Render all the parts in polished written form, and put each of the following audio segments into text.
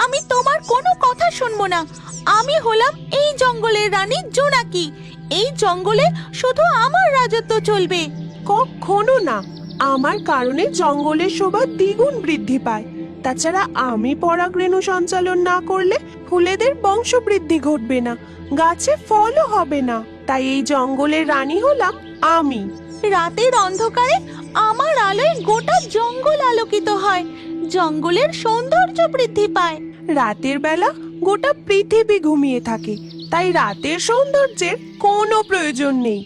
আমি তোমার কোনো কথা শুনবো না। আমি হলাম এই জঙ্গলের রানী জোনাকি। এই জঙ্গলে শুধু আমার রাজত্ব চলবে। কখনো না, আমার কারণে জঙ্গলের শোভা দ্বিগুণ বৃদ্ধি পায়। তাছাড়া আমি পরাগরেণু সঞ্চালন না করলে ফুলেদের বংশ বৃদ্ধি ঘটবে না, গাছে ফলও হবে না। তাই এই জঙ্গলের রানী হলাম আমি। রাতের অন্ধকারে আমার আলোয় গোটা জঙ্গল আলোকিত হয়, জঙ্গলের সৌন্দর্য বৃদ্ধি পায়। রাতের বেলা গোটা পৃথিবী ঘুমিয়ে থাকে, তাই রাতের সৌন্দর্যের কোনো প্রয়োজন নেই।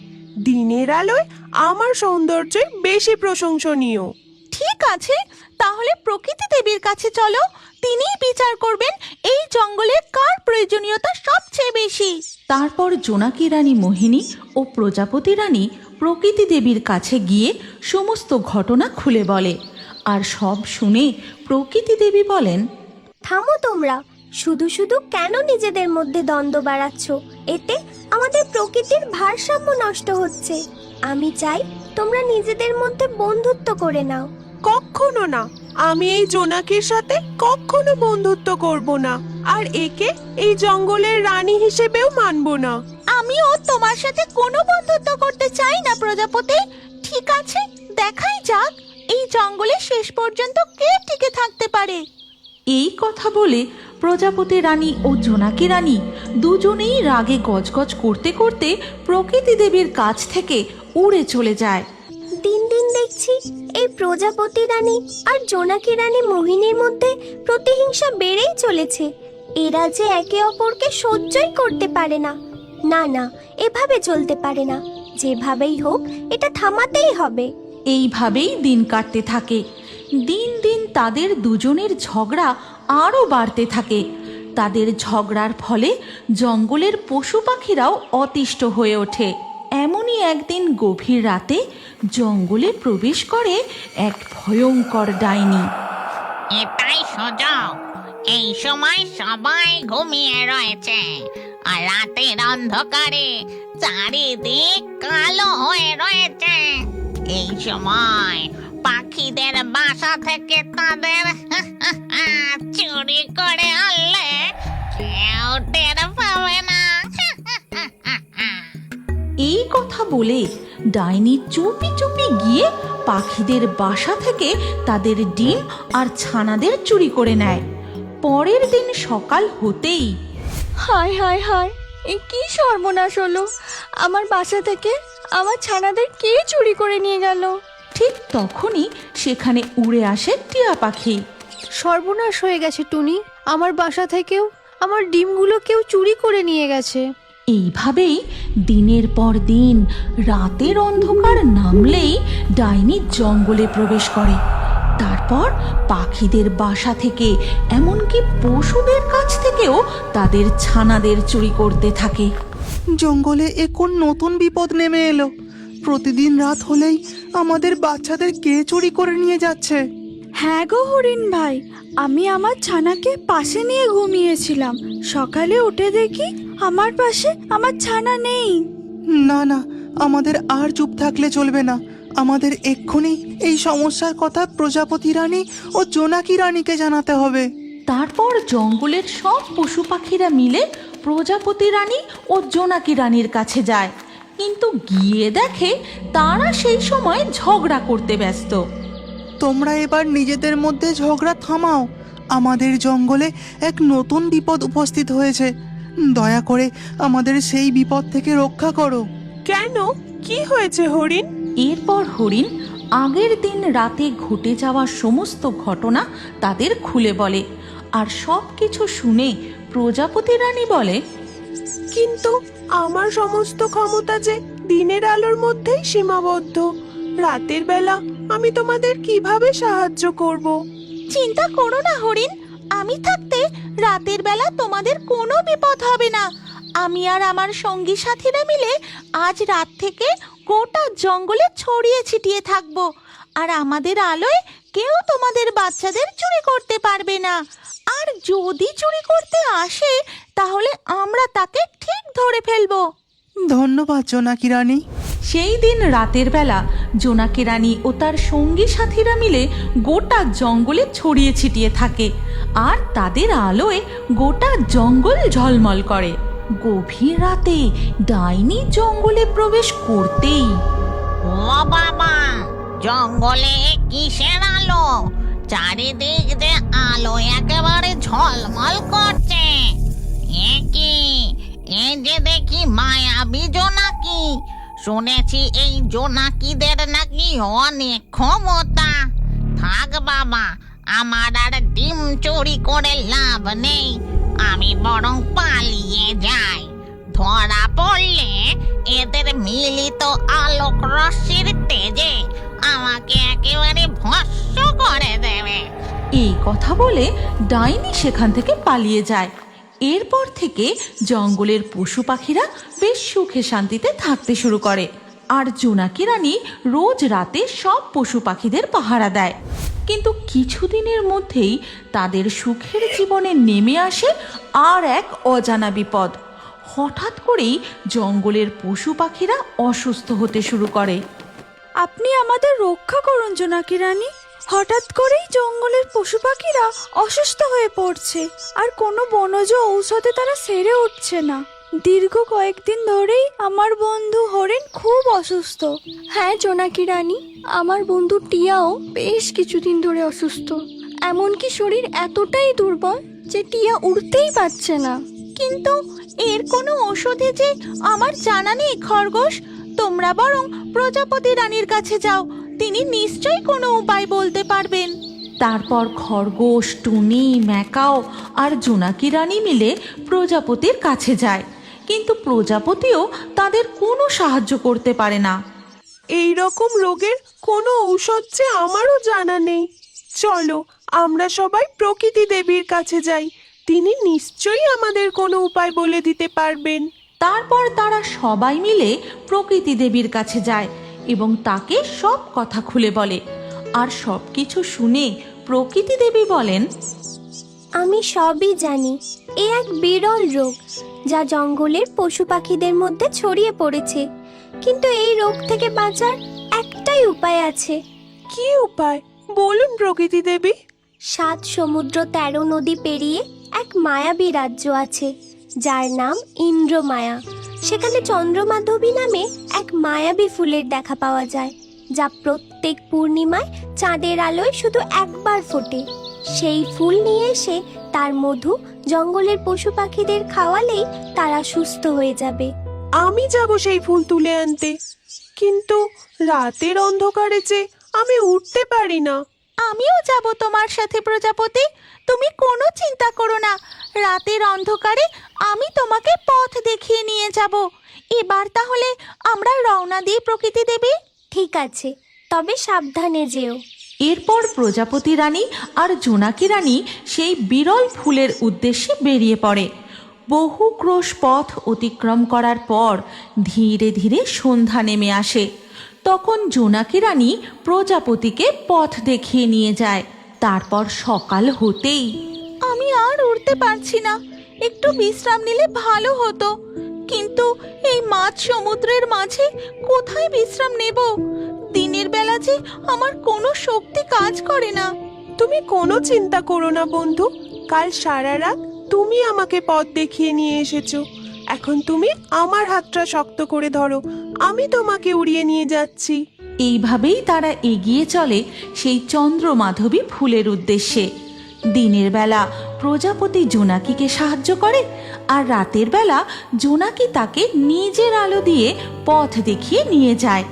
দিনের আলোয় আমার সৌন্দর্য বেশি প্রশংসনীয়। ঠিক আছে, তাহলে প্রকৃতি দেবীর কাছে চলো। তিনিই বিচার করবেন এই জঙ্গলের কার প্রয়োজনীয়তা সবচেয়ে বেশি। তারপর জোনাকি রানী মোহিনী ও প্রজাপতি রানী প্রকৃতি দেবীর কাছে গিয়ে সমস্ত ঘটনা খুলে বলে। আর সব শুনে প্রকৃতি দেবী বলেন, থামো তোমরা, শুধু শুধু কেন নিজেদের মধ্যে দ্বন্দ্ব বাড়াচ্ছ? এতে আমাদের প্রকৃতির ভারসাম্য নষ্ট হচ্ছে। আমি চাই তোমরা নিজেদের মধ্যে বন্ধুত্ব করে নাও। কখনো না, আমি এই জোনাকির সাথে কখনো বন্ধুত্ব করব না, আর একে এই জঙ্গলের রানী হিসেবেও মানব না। আমিও তোমার সাথে কোনো বন্ধুত্ব করতে চাই না প্রজাপতি। ঠিক আছে, দেখাই যাক এই জঙ্গলে শেষ পর্যন্ত কে টিকে থাকতে পারে। এই কথা বলে প্রজাপতি রানী ও জোনাকি রানী দুজনেই রাগে গজগজ করতে করতে প্রকৃতি দেবীর কাছ থেকে উড়ে চলে যায়। দিন দিন দেখছি এই প্রজাপতি রানী আর জোনাকি রানী মোহিনীর মধ্যে প্রতিহিংসা বেড়েই চলেছে। এরা যে একে অপরকে সহ্যই করতে পারে না। না না, এভাবে চলতে পারে না। যেভাবেই হোক এটা থামাতেই হবে। এইভাবেই দিন কাটতে থাকে। দিন দিন তাদের দুজনের ঝগড়া আরও বাড়তে থাকে। তাদের ঝগড়ার ফলে জঙ্গলের পশু পাখিরাও অতিষ্ঠ হয়ে ওঠে। এমনই একদিন গভীর রাতে জঙ্গলে প্রবেশ করে এক ভয়ঙ্কর ডাইনি। এটাই সুযোগ। এই সময় সবাই ঘুমিয়ে রয়েছে, আর রাতের অন্ধকারে চারিদিক কালো হয়ে রয়েছে। এই সময় পাখিদের বাসা থেকে তাদের চুরি করে আনলে কেউ টের পাবে না। এই কথা বলে ডাইনি চুপি চুপি গিয়ে পাখিদের বাসা থেকে তাদের ডিম আর ছানাদের চুরি করে নেয়। পরের দিন সকাল হতেই, হায় হায় হায়, এ কি সর্বনাশ হলো! আমার বাসা থেকে আমার ছানাদের কে চুরি করে নিয়ে গেল? ঠিক তখনই সেখানে উড়ে আসে টিয়া পাখি। সর্বনাশ হয়ে গেছে টুনি, আমার বাসা থেকেও আমার ডিমগুলো কেউ চুরি করে নিয়ে গেছে। এইভাবেই দিনের পর দিন রাতের অন্ধকার নামলেই ডাইনি জঙ্গলে প্রবেশ করে। তারপর পাখিদের বাসা থেকে এমনকি পশুদের কাছ থেকেও তাদের ছানাদের চুরি করতে থাকে। জঙ্গলে এ কোন নতুন বিপদ নেমে এলো? প্রতিদিন রাত হলেই আমাদের বাচ্চাদের কে চুরি করে নিয়ে যাচ্ছে? হ্যাঁ গো হরিণ ভাই, আমি আমার ছানাকে পাশে নিয়ে ঘুমিয়েছিলাম। সকালে উঠে দেখি আমার পাশে আমার ছানা নেই। না না, আমাদের আর চুপ থাকলে চলবে না। আমাদের এক্ষুনি এই সমস্যার কথা প্রজাপতি রানী ও জোনাকি রানীকে জানাতে হবে। তারপর জঙ্গলের সব পশু পাখিরা মিলে প্রজাপতি রানী ও জোনাকি রানীর কাছে যায়, কিন্তু গিয়ে দেখে তারা সেই সময় ঝগড়া করতে ব্যস্ত। তোমরা এবার নিজেদের মধ্যে ঝগড়া থামাও। আমাদের জঙ্গলে এক নতুন বিপদ উপস্থিত হয়েছে। দয়া করে আমাদের সেই বিপদ থেকে রক্ষা করো। কেন, কি হয়েছে হরিণ? এরপর হরিণ আগের দিন রাতে ঘটে যাওয়া সমস্ত ঘটনা তাদের খুলে বলে। আর সব কিছু শুনে প্রজাপতি রানী বলে, কিন্তু আমার সমস্ত ক্ষমতা যে দিনের আলোর মধ্যেই সীমাবদ্ধ। রাতের বেলা আমি তোমাদের কিভাবে সাহায্য করব? চিন্তা করো না হরিণ, আমি থাকতে রাতের বেলা তোমাদের কোনো বিপদ হবে না। আমি আর আমার সঙ্গী সাথীরা মিলে আজ রাত থেকে গোটা জঙ্গলে ছড়িয়ে ছিটিয়ে থাকবো, আর আমাদের আলোয় কেউ তোমাদের বাচ্চাদের চুরি করতে পারবে না। আর যদি চুরি করতে আসে তাহলে আমরা তাকে ঠিক ধরে ফেলবো। ধন্যবাদ জোনাকি রানী। সেই দিন রাতের বেলা জোনাকি রানী ও তার সঙ্গী সাথীরা মিলে গোটা জঙ্গলে ছড়িয়ে ছিটিয়ে থাকে, আর তাদের আলোয় গোটা জঙ্গল ঝলমল করে। গভীর রাতে ডাইনি জঙ্গলে প্রবেশ করতেই ও বাবা, জঙ্গলে কিসের আলো? চারিদিক যে আলো একেবারে ঝলমল করছে। এ কি? এ যে দেখি মায়াবী জোনাকি। শুনেছি এই জোনাকিদের নাকি অনেক ক্ষমতা। থাক বাবা, আমার আর ডিম চুরি করে লাভ নেই। আমি বরং পালিয়ে যাই। ধরা পড়লে এদের মিলিত আলোক রশ্মির তেজে আমাকে একেবারে ভস্ম করে দেবে। এই কথা বলে ডাইনি সেখান থেকে পালিয়ে যায়। এরপর থেকে জঙ্গলের পশু পাখিরা বেশ সুখে শান্তিতে থাকতে শুরু করে। আর জোনাকি রানী রোজ রাতে সব পশু পাখিদের পাহারা দেয়। কিন্তু কিছুদিনের মধ্যেই তাদের সুখের জীবনে নেমে আসে আর এক অজানা বিপদ। হঠাৎ করেই জঙ্গলের পশু পাখিরা অসুস্থ হতে শুরু করে। আপনি আমাদের রক্ষা করুন জোনাকি রানী। হঠাৎ করেই জঙ্গলের পশু পাখিরা অসুস্থ হয়ে পড়ছে, আর কোনো বনজ ঔষধে তারা সেরে উঠছে না। দীর্ঘ কয়েকদিন ধরেই আমার বন্ধু হরিণ খুব অসুস্থ। হ্যাঁ জোনাকি রানী, আমার বন্ধু টিয়াও বেশ কিছুদিন ধরে অসুস্থ। এমনকি শরীর এতটাই দুর্বল যে টিয়া উড়তেই পারছে না। কিন্তু এর কোনো ওষুধে যে আমার জানা নেই খরগোশ। তোমরা বরং প্রজাপতি রানীর কাছে যাও, তিনি নিশ্চয়ই কোনো উপায় বলতে পারবেন। তারপর খরগোশ, টুনি, ম্যাকাও আর জোনাকি রানী মিলে প্রজাপতির কাছে যায়। কিন্তু প্রজাপতিও তাদের কোনো সাহায্য করতে পারে না। এই রকম রোগের কোনো ঔষধ যে আমারও জানা নেই। চলো আমরা সবাই প্রকৃতি দেবীর কাছে যাই, তিনি নিশ্চয়ই আমাদের কোনো উপায় বলে দিতে পারবেন। তারপর তারা সবাই মিলে প্রকৃতি দেবীর কাছে যায় এবং তাকে সব কথা খুলে বলে। আর সব কিছু শুনে প্রকৃতি দেবী বলেন, আমি সবই জানি। এ এক বিরল রোগ যা জঙ্গলের পশু পাখিদের মধ্যে ছড়িয়ে পড়েছে। কিন্তু এই রোগ থেকে বাঁচার একটাই উপায় আছে। কি উপায় বলুন প্রকৃতি দেবী। 7 সমুদ্র 13 নদী পেরিয়ে এক মায়াবী রাজ্য আছে, যার নাম ইন্দ্রমায়া। সেখানে চন্দ্রমাধবী নামে এক মায়াবী ফুলের দেখা পাওয়া যায়, যা প্রত্যেক পূর্ণিমায় চাঁদের আলোয় শুধু একবার ফোটে। সেই ফুল নিয়ে এসে তার মধু জঙ্গলের পশু পাখিদের খাওয়ালেই তারা সুস্থ হয়ে যাবে। আমি যাব সেই ফুল তুলে আনতে, কিন্তু রাতের অন্ধকারে যে আমি উঠতে পারি না। আমিও যাব তোমার সাথে প্রজাপতি, তুমি কোনো চিন্তা করো না। রাতের অন্ধকারে আমি তোমাকে পথ দেখিয়ে নিয়ে যাব। এবার তাহলে আমরা রওনা দিই প্রকৃতি দেবী। ঠিক আছে, তবে সাবধানে যেও। এরপর প্রজাপতি রানী আর জোনাকি রানী সেই বিরল ফুলের উদ্দেশ্যে বেরিয়ে পড়ে। বহু ক্রোশ পথ অতিক্রম করার পর ধীরে ধীরে সন্ধ্যা নেমে আসে। তখন জোনাকি রানী প্রজাপতিকে পথ দেখিয়ে নিয়ে যায়। তারপর সকাল হতেই, আমি আর উড়তে পারছি না, একটু বিশ্রাম নিলে ভালো হতো। কিন্তু এই মাঝ সমুদ্রের মাঝে কোথায় বিশ্রাম নেব? দিনের বেলা যে আমার কোনো শক্তি কাজ করে না। তুমি কোনো চিন্তা করো না বন্ধু, কাল সারা রাত তুমি আমাকে পথ দেখিয়ে নিয়ে এসেছো। এখন তুমি আমার হাতটা শক্ত করে ধরো, আমি তোমাকে উড়িয়ে নিয়ে যাচ্ছি। এইভাবেই তারা এগিয়ে চলে সেই চন্দ্রমাধবী ফুলের উদ্দেশ্যে। দিনের বেলা প্রজাপতি জোনাকিকে সাহায্য করে, আর রাতের বেলা জোনাকি তাকে নিজের আলো দিয়ে পথ দেখিয়ে নিয়ে যায়।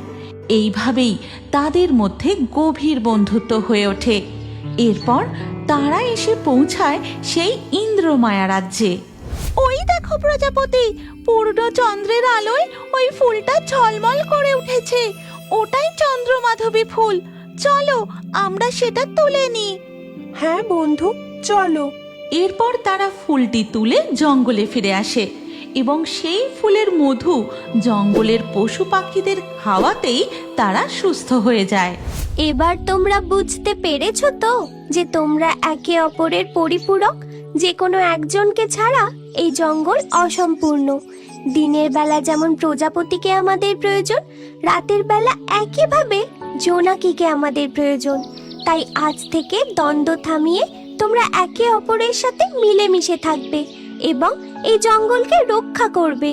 এইভাবেই তাদের মধ্যে গভীর বন্ধুত্ব হয়ে ওঠে। এরপর তারা এসে পৌঁছায় সেই ইন্দ্রমায়া রাজ্যে। ওই দেখো প্রজাপতি, পূর্ণ চন্দ্রের আলোয় ওই ফুলটা ঝলমল করে উঠেছে। ওটাই চন্দ্রমাধবী ফুল, চলো আমরা সেটা তুলে নিই। হ্যাঁ বন্ধু, চলো। এরপর তারা ফুলটি তুলে জঙ্গলে ফিরে আসে এবং সেই ফুলের মধু জঙ্গলের পশু পাখিদের খাওয়াতেই তারা সুস্থ হয়ে যায়। এবার তোমরা বুঝতে পেরেছো তো যে তোমরা একে অপরের পরিপূরক। যে কোনো একজনকে ছাড়া এই জঙ্গল অসম্পূর্ণ। দিনের বেলা যেমন প্রজাপতিকে আমাদের প্রয়োজন, রাতের বেলা একইভাবে জোনাকিকে আমাদের প্রয়োজন। তাই আজ থেকে দ্বন্দ্ব থামিয়ে তোমরা একে অপরের সাথে মিলেমিশে থাকবে এবং এই জঙ্গলকে রক্ষা করবে।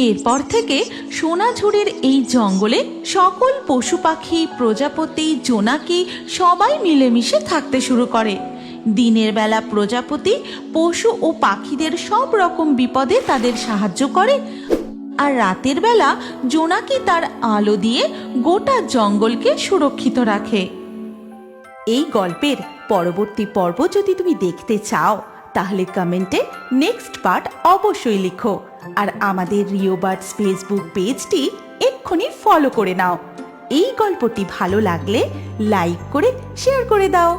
এরপর থেকে সোনাঝুরির এই জঙ্গলে সকল পশু পাখি, প্রজাপতি, জোনাকি সবাই মিলেমিশে থাকতে শুরু করে। দিনের বেলা প্রজাপতি পশু ও পাখিদের সব রকম বিপদে তাদের সাহায্য করে, আর রাতের বেলা জোনাকি তার আলো দিয়ে গোটা জঙ্গলকে সুরক্ষিত রাখে। এই গল্পের পরবর্তী পর্ব যদি তুমি দেখতে চাও তাহলে কমেন্টে নেক্সট পার্ট অবশ্যই লিখো, আর আমাদের রিও বার্ডস ফেসবুক পেজটি এক্ষুনি ফলো করে নাও। এই গল্পটি ভালো লাগলে লাইক করে শেয়ার করে দাও।